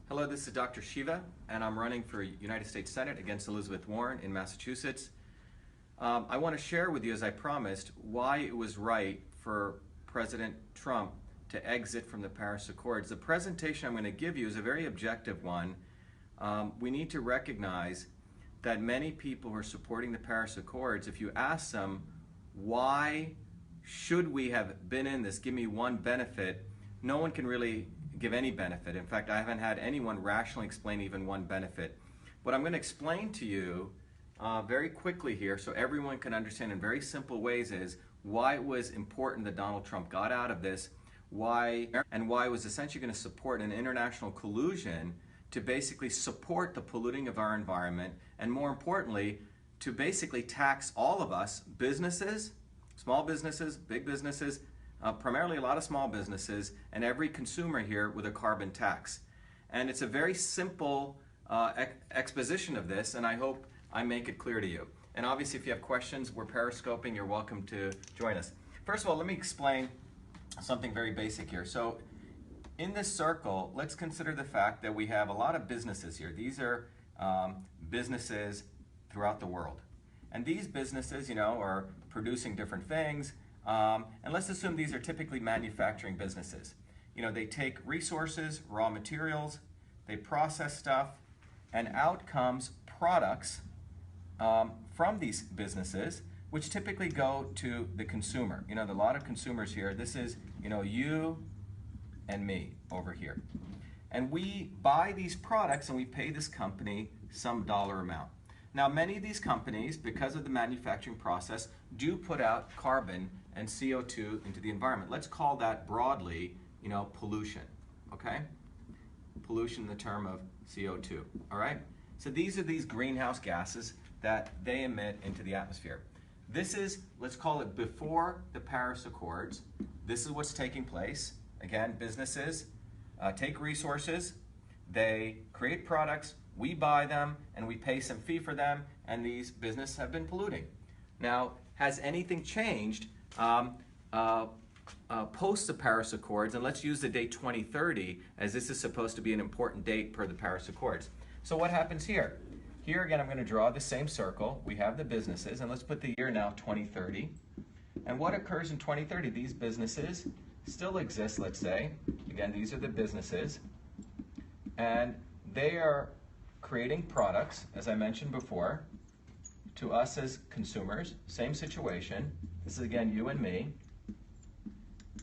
Hello, this is Dr. Shiva, and I'm running for United States Senate against Elizabeth Warren in Massachusetts. I want to share with you, as I promised, why it was right for President Trump to exit from the Paris Accords. The presentation I'm going to give you is a very objective one. We need to recognize that many people who are supporting the Paris Accords, if you ask them, why should we have been in this, give me one benefit, no one can really give any benefit. In fact, I haven't had anyone rationally explain even one benefit. What I'm going to explain to you very quickly here so everyone can understand in very simple ways is why it was important that Donald Trump got out of this, why it was essentially going to support an international collusion to basically support the polluting of our environment, and more importantly, to basically tax all of us, businesses, small businesses, big businesses, primarily a lot of small businesses, and every consumer here with a carbon tax. And it's a very simple exposition of this, and I hope I make it clear to you. And obviously, if you have questions, we're periscoping, you're welcome to join us. First of all, let me explain something very basic here. So in this circle, let's consider the fact that we have a lot of businesses here. These are businesses throughout the world. And these businesses, are producing different things. And let's assume these are typically manufacturing businesses. They take resources, raw materials, they process stuff, and out comes products from these businesses, which typically go to the consumer. There are a lot of consumers here. This is, you and me over here. And we buy these products and we pay this company some dollar amount. Now, many of these companies, because of the manufacturing process, do put out carbon and CO2 into the environment. Let's call that broadly, pollution, okay? Pollution in the term of CO2, all right? So these are these greenhouse gases that they emit into the atmosphere. This is, let's call it before the Paris Accords. This is what's taking place. Again, businesses take resources, they create products, we buy them, and we pay some fee for them, and these businesses have been polluting. Now, has anything changed post the Paris Accords? And let's use the date 2030, as this is supposed to be an important date per the Paris Accords. So what happens here? Here again, I'm going to draw the same circle. We have the businesses, and let's put the year now 2030. And what occurs in 2030? These businesses still exist, let's say. Again, these are the businesses, and they are creating products, as I mentioned before, to us as consumers. Same situation. This is again you and me.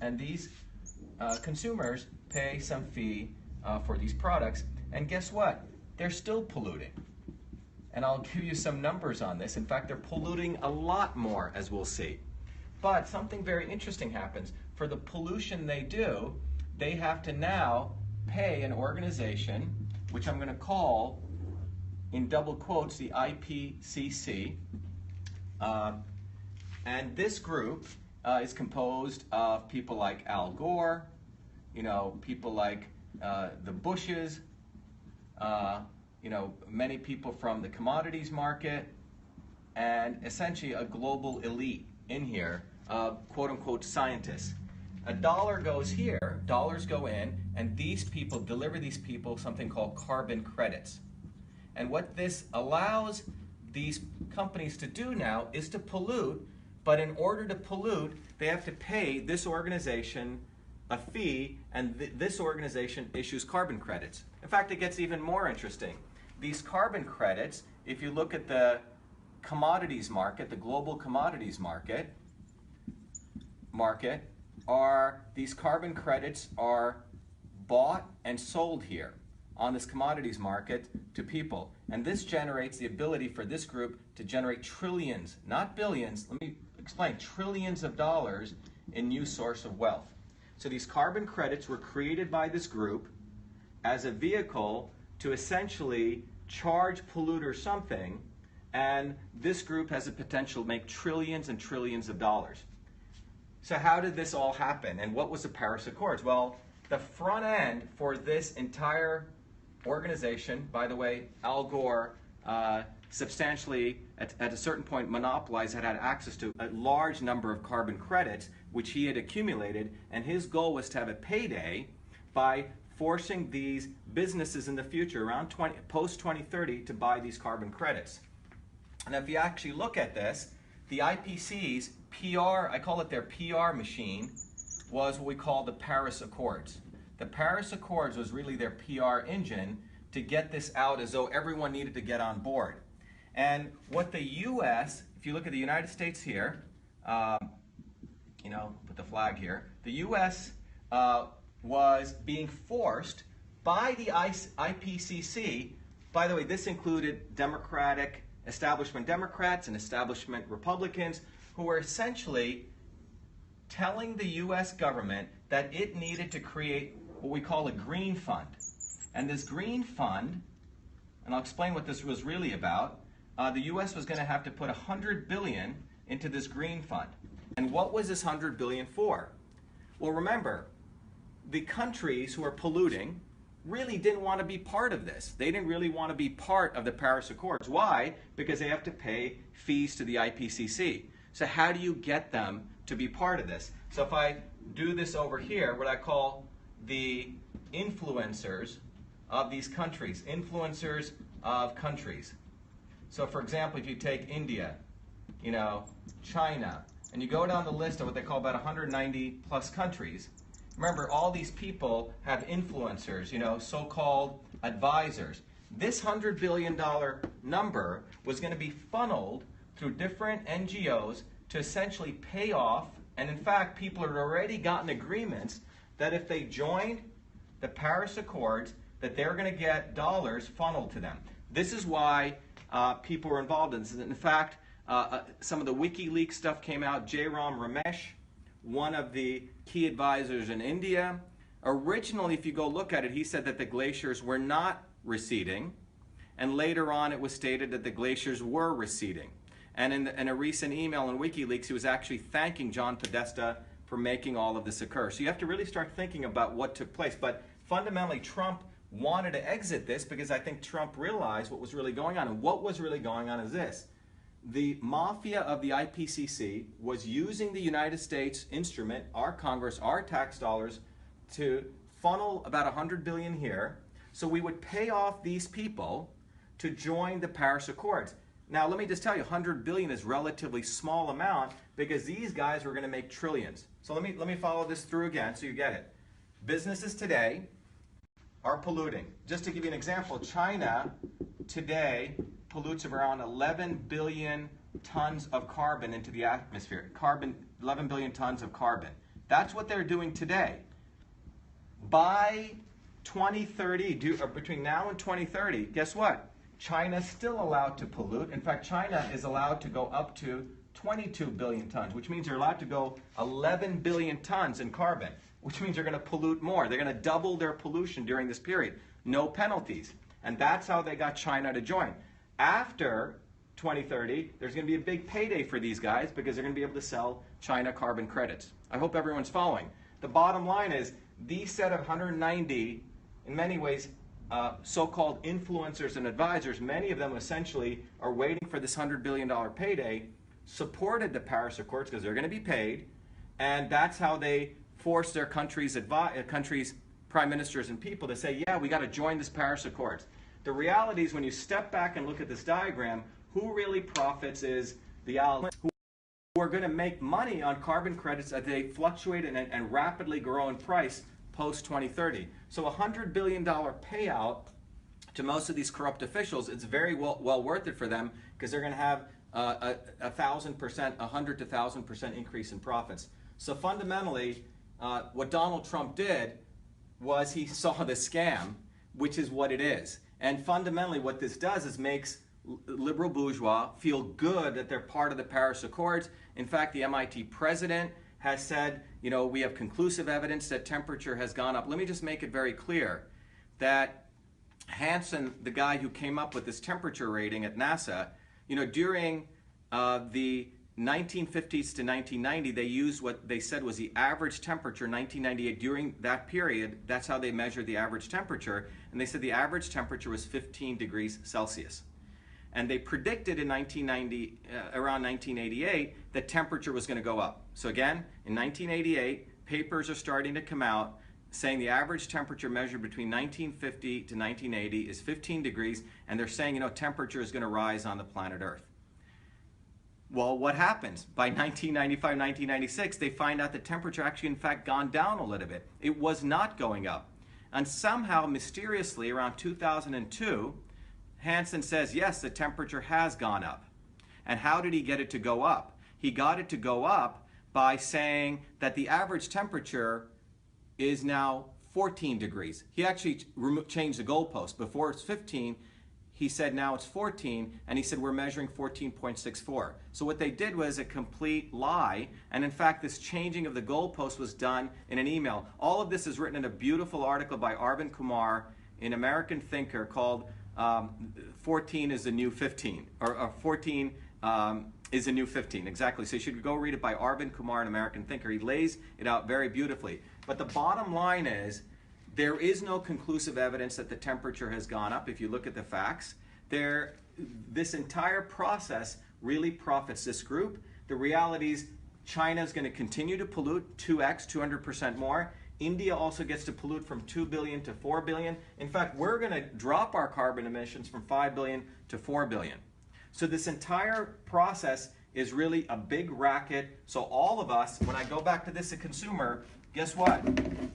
And these consumers pay some fee for these products. And guess what? They're still polluting. And I'll give you some numbers on this. In fact, they're polluting a lot more, as we'll see. But something very interesting happens. For the pollution they do, they have to now pay an organization, which I'm going to call, in double quotes, the IPCC. And this group is composed of people like Al Gore, people like the Bushes, many people from the commodities market, and essentially a global elite in here of quote-unquote scientists. A dollar goes here, dollars go in, and these people deliver these people something called carbon credits. And what this allows these companies to do now is to pollute, but in order to pollute, they have to pay this organization a fee, and this organization issues carbon credits. In fact, it gets even more interesting. These carbon credits, if you look at the commodities market, the global commodities market, these carbon credits are bought and sold here on this commodities market to people. And this generates the ability for this group to generate trillions, not billions, let me explain, trillions of dollars in new source of wealth. So these carbon credits were created by this group as a vehicle to essentially charge polluters something, and this group has the potential to make trillions and trillions of dollars. So how did this all happen, and what was the Paris Accords? Well, the front end for this entire organization, by the way, Al Gore substantially, at a certain point, monopolized, had access to a large number of carbon credits, which he had accumulated, and his goal was to have a payday by forcing these businesses in the future, around post-2030, to buy these carbon credits. And if you actually look at this, the IPCC's PR, I call it their PR machine, was what we call the Paris Accords. The Paris Accords was really their PR engine to get this out as though everyone needed to get on board. And what the U.S., if you look at the United States here, put the flag here, the U.S. Was being forced by the IPCC. By the way, this included establishment Democrats and establishment Republicans, who were essentially telling the U.S. government that it needed to create what we call a green fund. And this green fund, and I'll explain what this was really about, the U.S. was going to have to put $100 billion into this green fund. And what was this $100 billion for? Well, remember, the countries who are polluting really didn't want to be part of this. They didn't really want to be part of the Paris Accords. Why? Because they have to pay fees to the IPCC. So how do you get them to be part of this? So if I do this over here, what I call the influencers of these countries, influencers of countries. So for example, if you take India, China, and you go down the list of what they call about 190 plus countries, remember, all these people have influencers, so-called advisors. This $100 billion number was going to be funneled through different NGOs to essentially pay off, and in fact, people had already gotten agreements that if they joined the Paris Accords, that they're going to get dollars funneled to them. This is why people were involved in this. In fact, some of the WikiLeaks stuff came out. Jairam Ramesh, one of the key advisors in India. Originally, if you go look at it, he said that the glaciers were not receding, and later on it was stated that the glaciers were receding. And in a recent email in WikiLeaks, he was actually thanking John Podesta for making all of this occur. So you have to really start thinking about what took place. But fundamentally, Trump wanted to exit this because I think Trump realized what was really going on. And what was really going on is this. The mafia of the IPCC was using the United States instrument, our Congress, our tax dollars, to funnel about $100 billion here, so we would pay off these people to join the Paris Accords. Now, let me just tell you, $100 billion is a relatively small amount because these guys were going to make trillions. So let me follow this through again so you get it. Businesses today are polluting. Just to give you an example, China today pollutes around 11 billion tons of carbon into the atmosphere. 11 billion tons of carbon. That's what they're doing today. By 2030, between now and 2030, guess what? China's still allowed to pollute. In fact, China is allowed to go up to 22 billion tons, which means they're allowed to go 11 billion tons in carbon, which means they're going to pollute more. They're going to double their pollution during this period. No penalties. And that's how they got China to join. After 2030, there's going to be a big payday for these guys because they're going to be able to sell China carbon credits. I hope everyone's following. The bottom line is these set of 190, in many ways, so-called influencers and advisors, many of them essentially are waiting for this $100 billion payday, supported the Paris Accords because they're going to be paid, and that's how they force their countries' prime ministers and people to say, yeah, we got to join this Paris Accords. The reality is when you step back and look at this diagram, who really profits is the who are going to make money on carbon credits as they fluctuate and rapidly grow in price post-2030. So a $100 billion payout to most of these corrupt officials, it's very well worth it for them because they're going to have a 100 to 1,000% increase in profits. So fundamentally, what Donald Trump did was he saw the scam, which is what it is. And fundamentally what this does is makes liberal bourgeois feel good that they're part of the Paris Accords. In fact, the MIT president has said, we have conclusive evidence that temperature has gone up. Let me just make it very clear that Hansen, the guy who came up with this temperature rating at NASA, during the 1950s to 1990, they used what they said was the average temperature, 1998. During that period, that's how they measured the average temperature. And they said the average temperature was 15 degrees Celsius. And they predicted in around 1988 that temperature was going to go up. So again, in 1988, papers are starting to come out saying the average temperature measured between 1950 to 1980 is 15 degrees, and they're saying, temperature is going to rise on the planet Earth. Well, what happens? By 1995, 1996, they find out the temperature actually, in fact, gone down a little bit. It was not going up. And somehow, mysteriously, around 2002, Hansen says, yes, the temperature has gone up. And how did he get it to go up? He got it to go up by saying that the average temperature is now 14 degrees. He actually changed the goalpost. Before it's 15, he said now it's 14, and he said we're measuring 14.64. So what they did was a complete lie, and in fact this changing of the goalpost was done in an email. All of this is written in a beautiful article by Arvind Kumar in American Thinker called 14 is the new 15, or 14 is the new 15, exactly. So you should go read it by Arvind Kumar in American Thinker. He lays it out very beautifully. But the bottom line is, there is no conclusive evidence that the temperature has gone up. If you look at the facts, this entire process really profits this group. The reality is China is going to continue to pollute 2x, 200% more. India also gets to pollute from 2 billion to 4 billion. In fact, we're going to drop our carbon emissions from 5 billion to 4 billion. So this entire process is really a big racket. So all of us, when I go back to this as a consumer, guess what?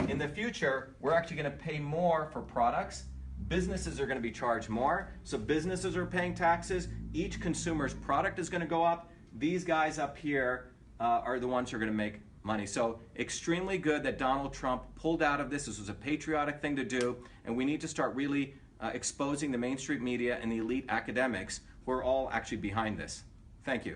In the future, we're actually going to pay more for products. Businesses are going to be charged more. So businesses are paying taxes. Each consumer's product is going to go up. These guys up here are the ones who are going to make money. So extremely good that Donald Trump pulled out of this. This was a patriotic thing to do. And we need to start really exposing the mainstream media and the elite academics who are all actually behind this. Thank you.